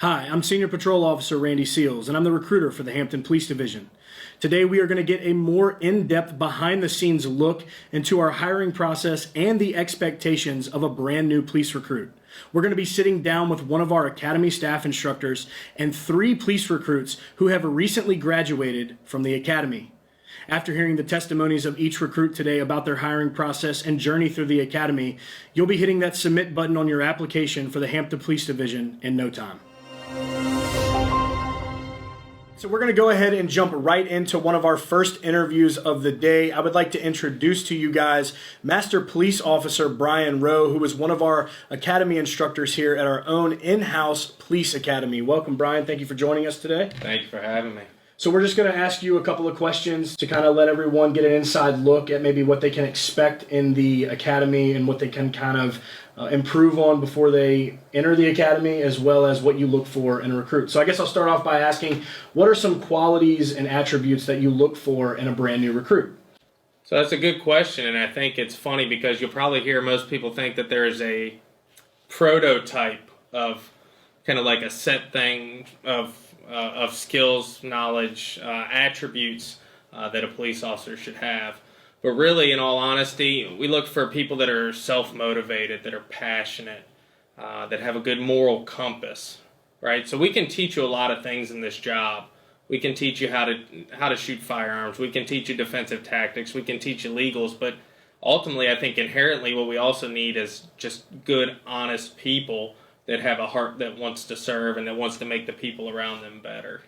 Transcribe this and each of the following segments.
Hi, I'm Senior Patrol Officer Randy Seals, and I'm the recruiter for the Hampton Police Division. Today we are going to get a more in-depth behind-the-scenes look into our hiring process and the expectations of a brand new police recruit. We're going to be sitting down with one of our academy staff instructors and 3 police recruits who have recently graduated from the academy. After hearing the testimonies of each recruit today about their hiring process and journey through the academy, you'll be hitting that submit button on your application for the Hampton Police Division in no time. So we're going to go ahead and jump right into one of our first interviews of the day. I would like to introduce to you guys Master Police Officer Brian Rowe, who is one of our academy instructors here at our own in-house police academy. Welcome, Brian. Thank you for joining us today. Thank you for having me. So we're just going to ask you a couple of questions to kind of let everyone get an inside look at maybe what they can expect in the academy and what they can kind of improve on before they enter the academy, as well as what you look for in a recruit. So I guess I'll start off by asking, what are some qualities and attributes that you look for in a brand new recruit? So that's a good question, and I think it's funny because you'll probably hear most people think that there is a prototype of kind of like a set thing of skills, knowledge, attributes that a police officer should have. But really, in all honesty, we look for people that are self-motivated, that are passionate, that have a good moral compass, right? So we can teach you a lot of things in this job. We can teach you how to shoot firearms. We can teach you defensive tactics. We can teach you legals. But ultimately, I think inherently what we also need is just good, honest people that have a heart that wants to serve and that wants to make the people around them better.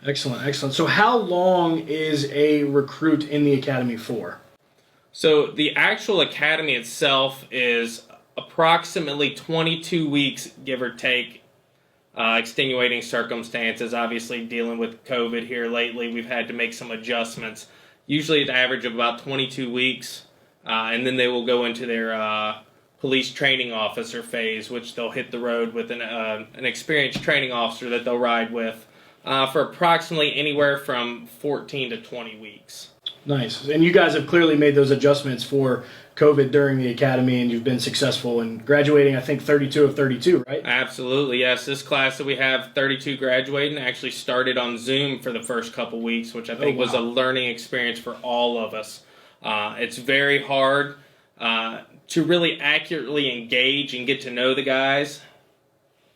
Excellent, excellent. So how long is a recruit in the academy for? So the actual academy itself is approximately 22 weeks, give or take, extenuating circumstances. Obviously, dealing with COVID here lately, we've had to make some adjustments. Usually an average of about 22 weeks, and then they will go into their police training officer phase, which they'll hit the road with an experienced training officer that they'll ride with for approximately anywhere from 14 to 20 weeks. Nice. And you guys have clearly made those adjustments for COVID during the academy, and you've been successful in graduating, I think, 32 of 32, right? Absolutely, yes. This class that we have, 32 graduating, actually started on Zoom for the first couple weeks, which I think was a learning experience for all of us. It's very hard to really accurately engage and get to know the guys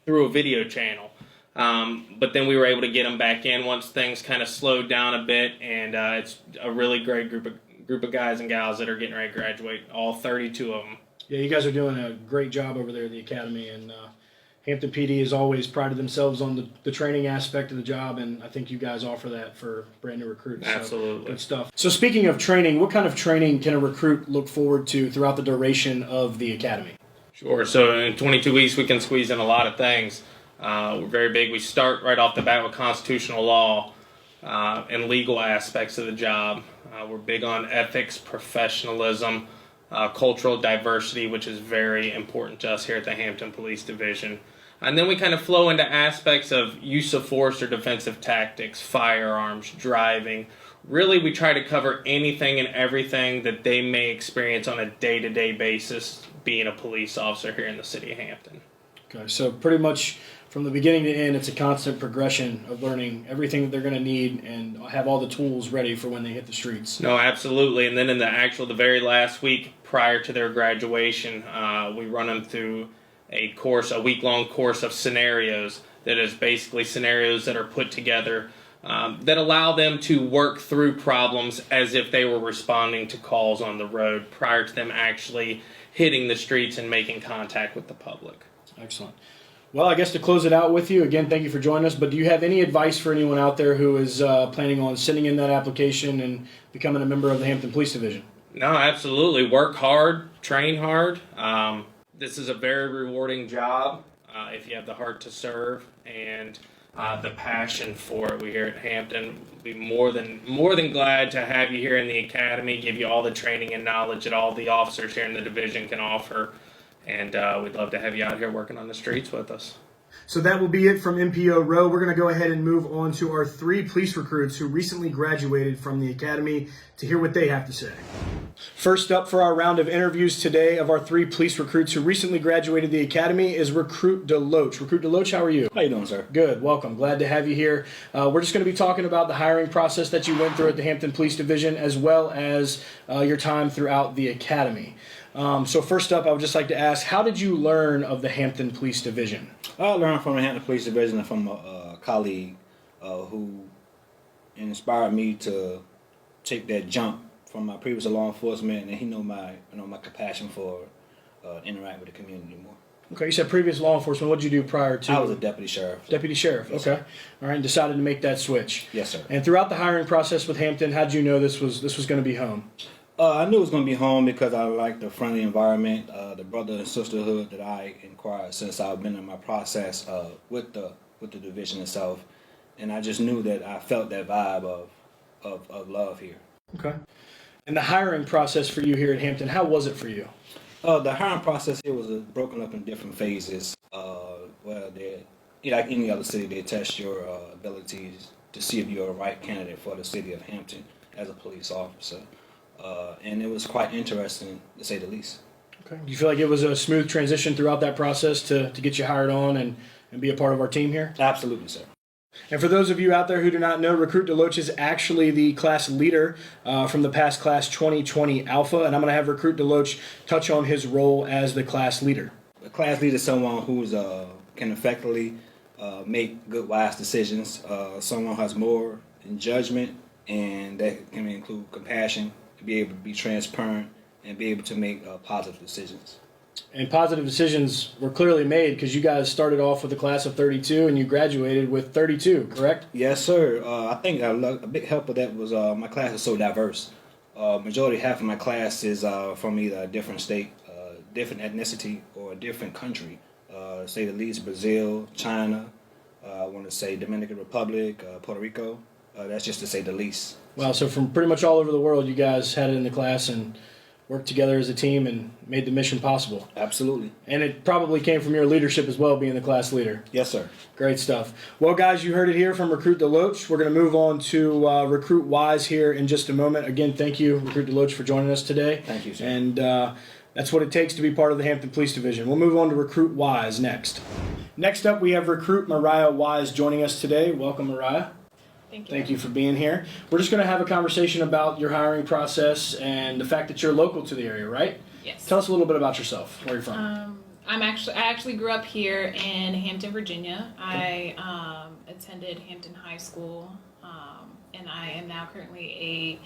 through a video channel. But then we were able to get them back in once things kind of slowed down a bit, and it's a really great group of guys and gals that are getting ready to graduate, all 32 of them. Yeah, you guys are doing a great job over there at the academy, and Hampton PD has always prided themselves on the training aspect of the job, and I think you guys offer that for brand new recruits. Absolutely. So, good stuff. So speaking of training, what kind of training can a recruit look forward to throughout the duration of the academy? Sure. So in 22 weeks, we can squeeze in a lot of things. We're very big. We start right off the bat with constitutional law and legal aspects of the job. We're big on ethics, professionalism, cultural diversity, which is very important to us here at the Hampton Police Division. And then we kind of flow into aspects of use of force or defensive tactics, firearms, driving. Really, we try to cover anything and everything that they may experience on a day-to-day basis being a police officer here in the city of Hampton. Okay, so pretty much from the beginning to end, it's a constant progression of learning everything that they're going to need and have all the tools ready for when they hit the streets. No, absolutely. And then in the very last week prior to their graduation, we run them through a week-long course of scenarios that is basically scenarios that are put together that allow them to work through problems as if they were responding to calls on the road prior to them actually hitting the streets and making contact with the public. Excellent. Well, I guess to close it out with you, again, thank you for joining us, but do you have any advice for anyone out there who is planning on sending in that application and becoming a member of the Hampton Police Division? No, absolutely. Work hard, train hard. This is a very rewarding job if you have the heart to serve and the passion for it. We here at Hampton will be more than glad to have you here in the academy, give you all the training and knowledge that all the officers here in the division can offer. And we'd love to have you out here working on the streets with us. So that will be it from MPO Row. We're going to go ahead and move on to our 3 police recruits who recently graduated from the academy to hear what they have to say. First up for our round of interviews today of our 3 police recruits who recently graduated the academy is Recruit Deloach. Recruit Deloach, how are you? How you doing, sir? Good, welcome. Glad to have you here. We're just going to be talking about the hiring process that you went through at the Hampton Police Division, as well as your time throughout the academy. So first up, I would just like to ask, how did you learn of the Hampton Police Division? I learned from the Hampton Police Division and from a colleague who inspired me to take that jump from my previous law enforcement, and he know my compassion for interact with the community more. Okay, you said previous law enforcement. What did you do prior to? I was a deputy sheriff. Deputy sheriff. Yes, Okay, sir. all right. And decided to make that switch. Yes, sir. And throughout the hiring process with Hampton, how did you know this was going to be home? I knew it was going to be home because I liked the friendly environment, the brother and sisterhood that I inquired since I've been in my process with the division itself, and I just knew that I felt that vibe of love here. Okay. And the hiring process for you here at Hampton, how was it for you? The hiring process here was broken up in different phases. Like any other city, they test your abilities to see if you're a right candidate for the city of Hampton as a police officer. And it was quite interesting, to say the least. Okay. Do you feel like it was a smooth transition throughout that process to get you hired on and be a part of our team here? Absolutely, sir. And for those of you out there who do not know, Recruit Deloach is actually the class leader from the past class 2020 Alpha, and I'm going to have Recruit Deloach touch on his role as the class leader. A class leader is someone who can effectively make good, wise decisions. Someone who has more in judgment, and that can include compassion, to be able to be transparent, and be able to make positive decisions. And positive decisions were clearly made because you guys started off with a class of 32 and you graduated with 32, correct? Yes, sir. I think a big help of that was my class is so diverse. Half of my class is from either a different state, different ethnicity, or a different country. Say the least, Brazil, China, I want to say Dominican Republic, Puerto Rico. That's just to say the least. Wow, so from pretty much all over the world, you guys had it in the class and worked together as a team and made the mission possible. Absolutely. And it probably came from your leadership as well, being the class leader. Yes, sir. Great stuff. Well, guys, you heard it here from Recruit Deloach. We're going to move on to Recruit Wise here in just a moment. Again, thank you, Recruit Deloach, for joining us today. Thank you, sir. And that's what it takes to be part of the Hampton Police Division. We'll move on to Recruit Wise next. Next up, we have Recruit Mariah Wise joining us today. Welcome, Mariah. Thank you for being here. We're just going to have a conversation about your hiring process and the fact that you're local to the area, right? Yes. Tell us a little bit about yourself. Where you're from? I actually grew up here in Hampton, Virginia. I attended Hampton High School, and I am now currently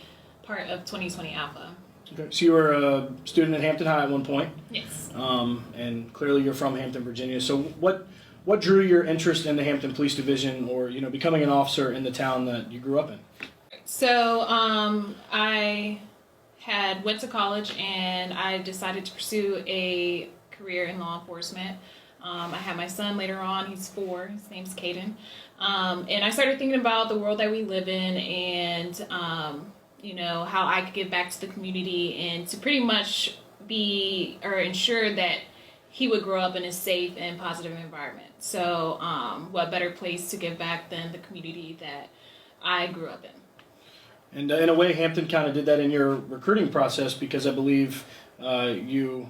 a part of 2020 Alpha. Okay. So you were a student at Hampton High at one point. Yes. And clearly you're from Hampton, Virginia. So what drew your interest in the Hampton Police Division, or becoming an officer in the town that you grew up in? So I went to college and I decided to pursue a career in law enforcement. I had my son later on. He's 4. His name's Caden. And I started thinking about the world that we live in and how I could give back to the community and to pretty much ensure that he would grow up in a safe and positive environment. So what better place to give back than the community that I grew up in. And in a way, Hampton kind of did that in your recruiting process, because I believe you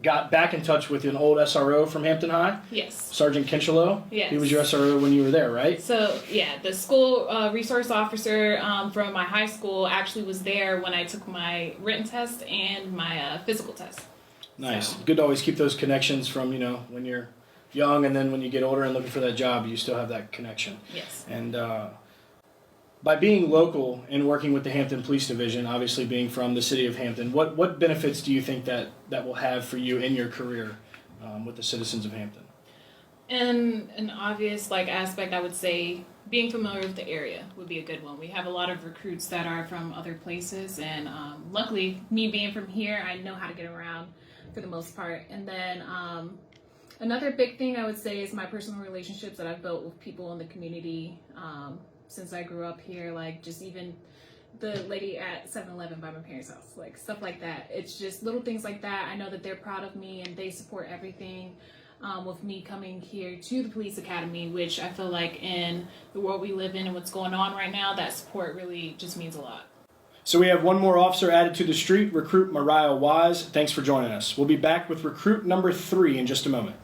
got back in touch with an old SRO from Hampton High. Yes. Sergeant Kinchelow. Yes. He was your SRO when you were there, right? So, yeah, the school resource officer from my high school actually was there when I took my written test and my physical test. Nice. So. Good to always keep those connections from, when you're young, and then when you get older and looking for that job, you still have that connection. Yes. And by being local and working with the Hampton Police Division, obviously being from the city of Hampton, what benefits do you think that will have for you in your career with the citizens of Hampton? And an obvious aspect, I would say, being familiar with the area would be a good one. We have a lot of recruits that are from other places, and luckily, me being from here, I know how to get around for the most part. And then another big thing I would say is my personal relationships that I've built with people in the community since I grew up here, just even the lady at 7-Eleven by my parents' house, stuff like that. It's just little things like that. I know that they're proud of me and they support everything with me coming here to the police academy, which I feel like in the world we live in and what's going on right now, that support really just means a lot. So we have one more officer added to the street, recruit Mariah Wise. Thanks for joining us. We'll be back with recruit number 3 in just a moment.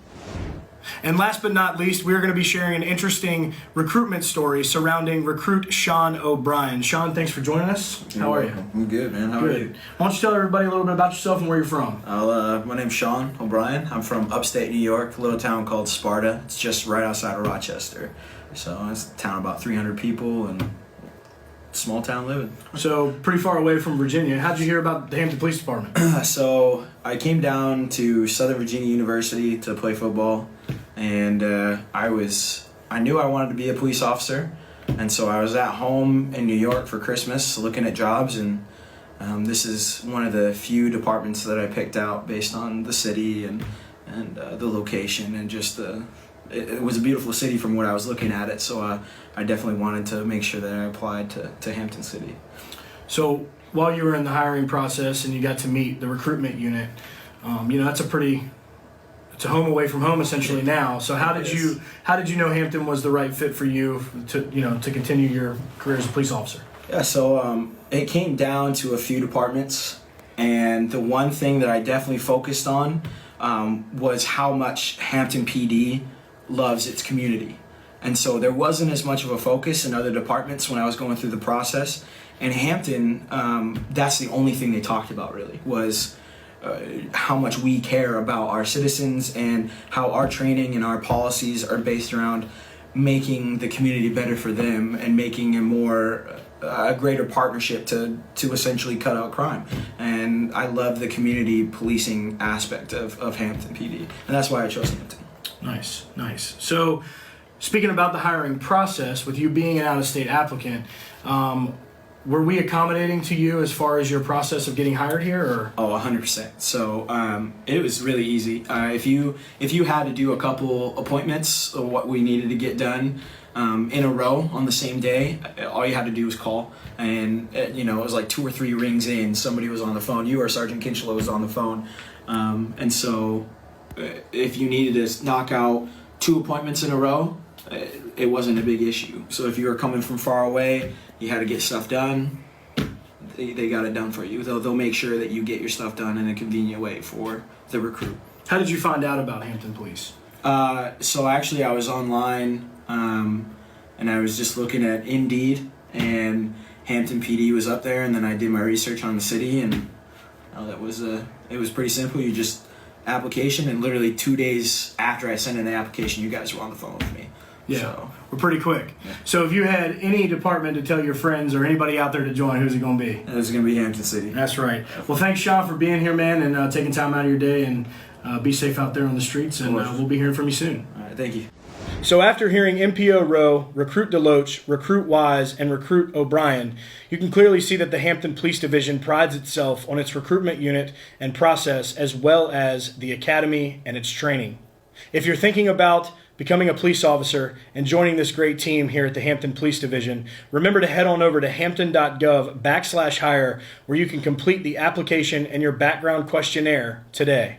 And last but not least, we're going to be sharing an interesting recruitment story surrounding recruit Sean OBrien. Sean, thanks for joining us. How are you? I'm good, man. How are you? Why don't you tell everybody a little bit about yourself and where you're from? My name's Sean OBrien. I'm from upstate New York, a little town called Sparta. It's just right outside of Rochester. So it's a town about 300 people and small town living. So pretty far away from Virginia. How'd you hear about the Hampton Police Department? So I came down to Southern Virginia University to play football, and I knew I wanted to be a police officer, and so I was at home in New York for Christmas looking at jobs, and this is one of the few departments that I picked out based on the city and the location and just it was a beautiful city from what I was looking at it, so I definitely wanted to make sure that I applied to Hampton City. So while you were in the hiring process and you got to meet the recruitment unit, that's it's a home away from home essentially now. So how did you know Hampton was the right fit for you to continue your career as a police officer? Yeah, so it came down to a few departments, and the one thing that I definitely focused on was how much Hampton PD loves its community. And so there wasn't as much of a focus in other departments when I was going through the process. And Hampton, that's the only thing they talked about really, was how much we care about our citizens and how our training and our policies are based around making the community better for them and making a greater partnership to essentially cut out crime. And I love the community policing aspect of Hampton PD, and that's why I chose Hampton. Nice. So, speaking about the hiring process, with you being an out-of-state applicant, were we accommodating to you as far as your process of getting hired here? Or? Oh, 100%. So it was really easy. If you had to do a couple appointments of what we needed to get done in a row on the same day, all you had to do was call. And it was like 2 or 3 rings in, somebody was on the phone. You or Sergeant Kinchlow was on the phone. And so if you needed to knock out 2 appointments in a row, it wasn't a big issue. So if you were coming from far away, you had to get stuff done, they got it done for you. They'll make sure that you get your stuff done in a convenient way for the recruit. How did you find out about Hampton Police? So actually I was online and I was just looking at Indeed, and Hampton PD was up there, and then I did my research on the city, and it was pretty simple. You just application, and literally 2 days after I sent in the application, you guys were on the phone with me. Yeah, so, we're pretty quick. Yeah. So if you had any department to tell your friends or anybody out there to join, who's it going to be? It's going to be Hampton City. That's right. Well, thanks, Sean, for being here, man, and taking time out of your day, and be safe out there on the streets, and we'll be hearing from you soon. All right, thank you. So after hearing MPO Rowe, Recruit Deloach, Recruit Wise, and Recruit OBrien, you can clearly see that the Hampton Police Division prides itself on its recruitment unit and process, as well as the academy and its training. If you're thinking about becoming a police officer and joining this great team here at the Hampton Police Division, remember to head on over to hampton.gov/hire, where you can complete the application and your background questionnaire today.